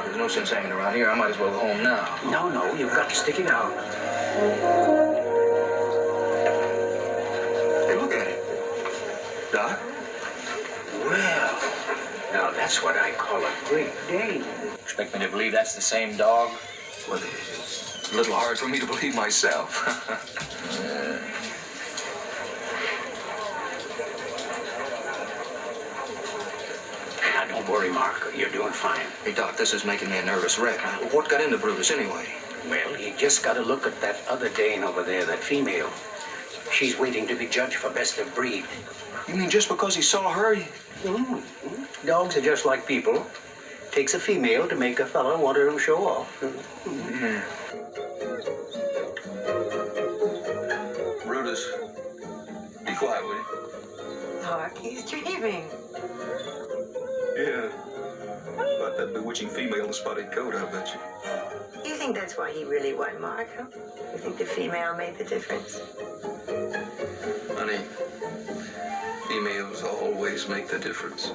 Doc, there's no sense hanging around here. I might as well go home now. No, you've got to stick it out. Hey, look at it. Doc? Well, now that's what I call a great day. Expect me to believe that's the same dog? Well, it's a little hard for me to believe myself. Now, don't worry, Mark. You're doing fine. Hey, Doc, this is making me a nervous wreck. What got into Brutus anyway? Well, you just got to look at that other Dane over there, that female. She's waiting to be judged for best of breed. You mean just because he saw her? Dogs are just like people. Takes a female to make a fella want to show off. Brutus, be quiet, will you? Mark, he's dreaming. Yeah. About that bewitching female in the spotted coat, I bet you. You think that's why he really won, Mark, huh? You think the female made the difference? Honey, females always make the difference.